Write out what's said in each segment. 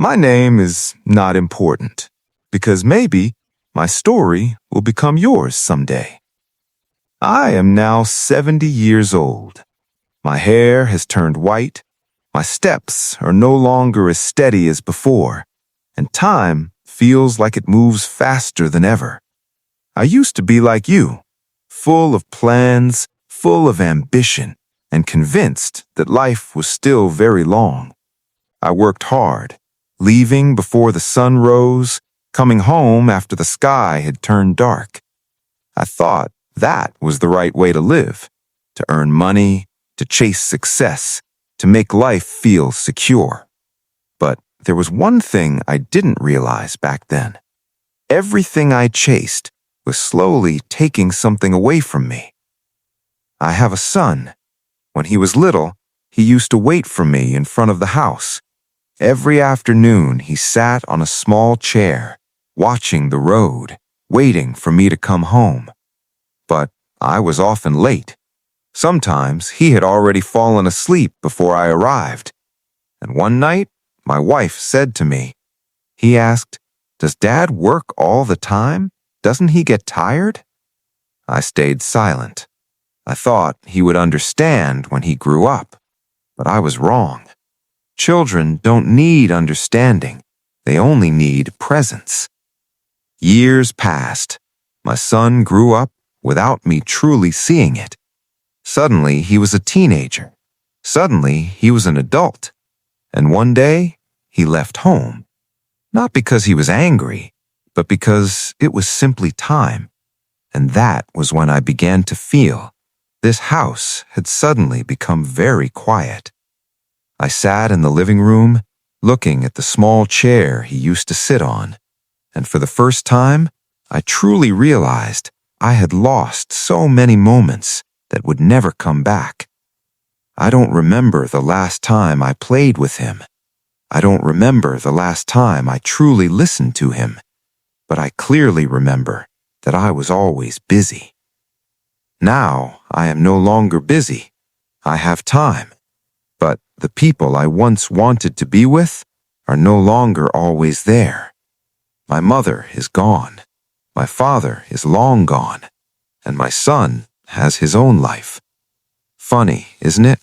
My name is not important, because maybe my story will become yours someday. I am now 70 years old. My hair has turned white, my steps are no longer as steady as before, and time feels like it moves faster than ever. I used to be like you, full of plans, full of ambition, and convinced that life was still very long. I worked hard, leaving before the sun rose, coming home after the sky had turned dark. I thought that was the right way to live, to earn money, to chase success, to make life feel secure. But there was one thing I didn't realize back then. Everything I chased was slowly taking something away from me. I have a son. When he was little, he used to wait for me in front of the house. Every afternoon, he sat on a small chair, watching the road, waiting for me to come home. But I was often late. Sometimes he had already fallen asleep before I arrived. And one night, my wife said to me, he asked, "Does Dad work all the time? Doesn't he get tired?" I stayed silent. I thought he would understand when he grew up, but I was wrong. Children don't need understanding. They only need presence. Years passed. My son grew up without me truly seeing it. Suddenly, he was a teenager. Suddenly, he was an adult. And one day, he left home. Not because he was angry, but because it was simply time. And that was when I began to feel this house had suddenly become very quiet. I sat in the living room, looking at the small chair he used to sit on, and for the first time, I truly realized I had lost so many moments that would never come back. I don't remember the last time I played with him. I don't remember the last time I truly listened to him, but I clearly remember that I was always busy. Now I am no longer busy. I have time. But the people I once wanted to be with are no longer always there. My mother is gone. My father is long gone. And my son has his own life. Funny, isn't it?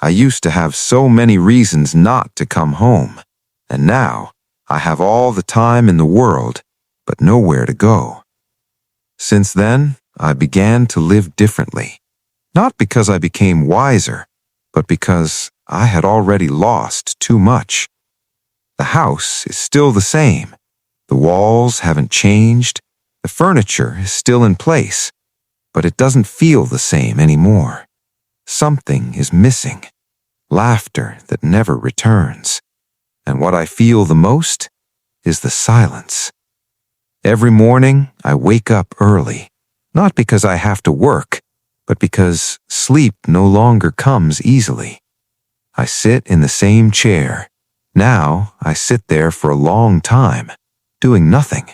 I used to have so many reasons not to come home. And now I have all the time in the world, but nowhere to go. Since then, I began to live differently, not because I became wiser, but because I had already lost too much. The house is still the same. The walls haven't changed. The furniture is still in place, but it doesn't feel the same anymore. Something is missing. Laughter that never returns. And what I feel the most is the silence. Every morning, I wake up early. Not because I have to work, but because sleep no longer comes easily. I sit in the same chair. Now I sit there for a long time, doing nothing,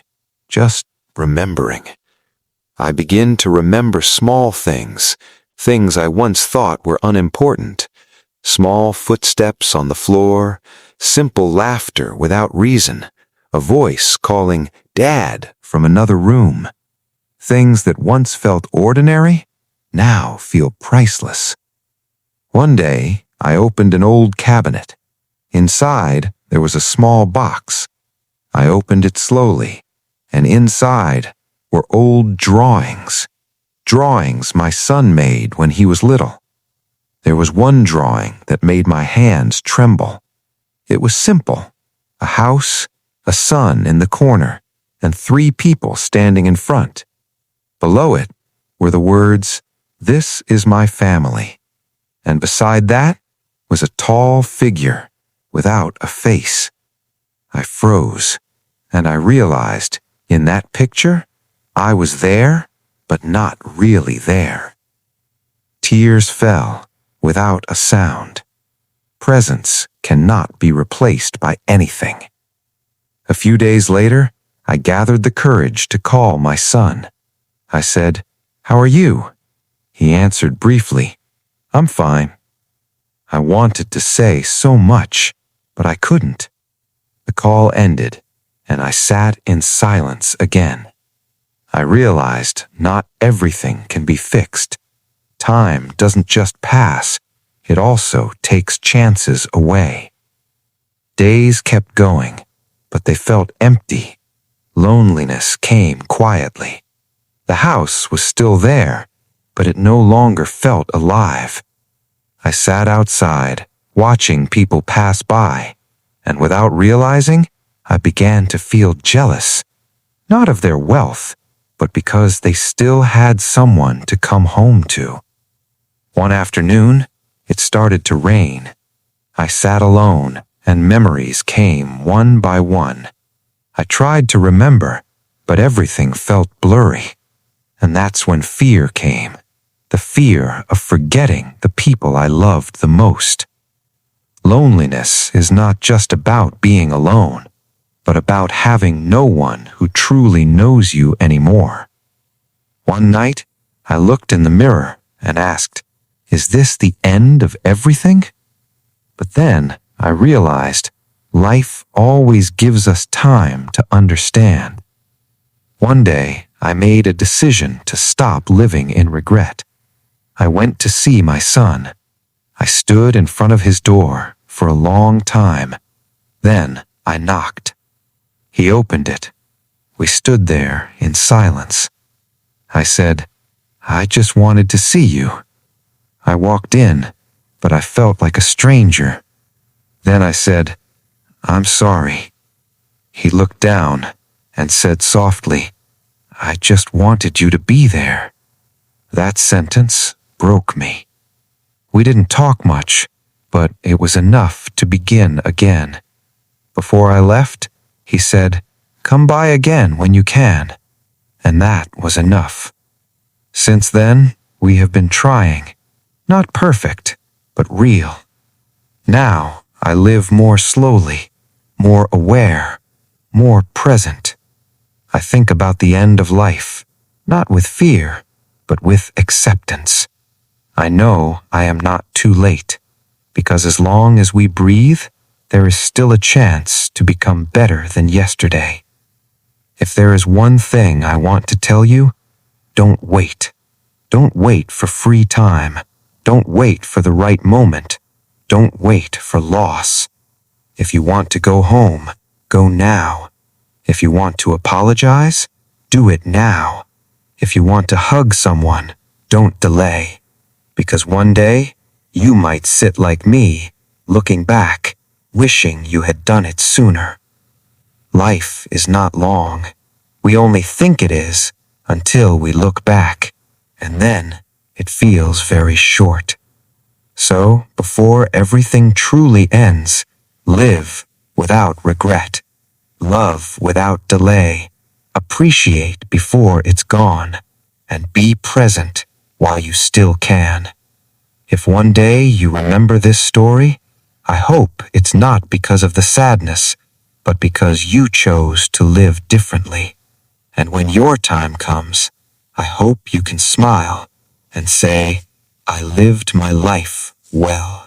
just remembering. I begin to remember small things, things I once thought were unimportant. Small footsteps on the floor, simple laughter without reason, a voice calling "Dad" from another room. Things that once felt ordinary now feel priceless. One day, I opened an old cabinet. Inside, there was a small box. I opened it slowly, and inside were old drawings. Drawings my son made when he was little. There was one drawing that made my hands tremble. It was simple. A house, a sun in the corner, and 3 people standing in front. Below it were the words, "This is my family." And beside that was a tall figure without a face. I froze, and I realized in that picture, I was there, but not really there. Tears fell without a sound. Presence cannot be replaced by anything. A few days later, I gathered the courage to call my son. I said, "How are you?" He answered briefly, "I'm fine." I wanted to say so much, but I couldn't. The call ended, and I sat in silence again. I realized not everything can be fixed. Time doesn't just pass, it also takes chances away. Days kept going, but they felt empty. Loneliness came quietly. The house was still there, but it no longer felt alive. I sat outside, watching people pass by, and without realizing, I began to feel jealous, not of their wealth, but because they still had someone to come home to. One afternoon, it started to rain. I sat alone, and memories came one by one. I tried to remember, but everything felt blurry. And that's when fear came, the fear of forgetting the people I loved the most. Loneliness is not just about being alone, but about having no one who truly knows you anymore. One night, I looked in the mirror and asked, "Is this the end of everything?" But then I realized life always gives us time to understand. One day, I made a decision to stop living in regret. I went to see my son. I stood in front of his door for a long time. Then I knocked. He opened it. We stood there in silence. I said, "I just wanted to see you." I walked in, but I felt like a stranger. Then I said, "I'm sorry." He looked down and said softly, "I just wanted you to be there." That sentence broke me. We didn't talk much, but it was enough to begin again. Before I left, he said, "Come by again when you can." And that was enough. Since then, we have been trying. Not perfect, but real. Now, I live more slowly, more aware, more present. I think about the end of life, not with fear, but with acceptance. I know I am not too late, because as long as we breathe, there is still a chance to become better than yesterday. If there is one thing I want to tell you, don't wait. Don't wait for free time. Don't wait for the right moment. Don't wait for loss. If you want to go home, go now. If you want to apologize, do it now. If you want to hug someone, don't delay. Because one day, you might sit like me, looking back, wishing you had done it sooner. Life is not long. We only think it is until we look back, and then it feels very short. So, before everything truly ends, live without regret. Love without delay. Appreciate before it's gone, and be present while you still can. If one day you remember this story, I hope it's not because of the sadness, but because you chose to live differently. And when your time comes, I hope you can smile and say, "I lived my life well."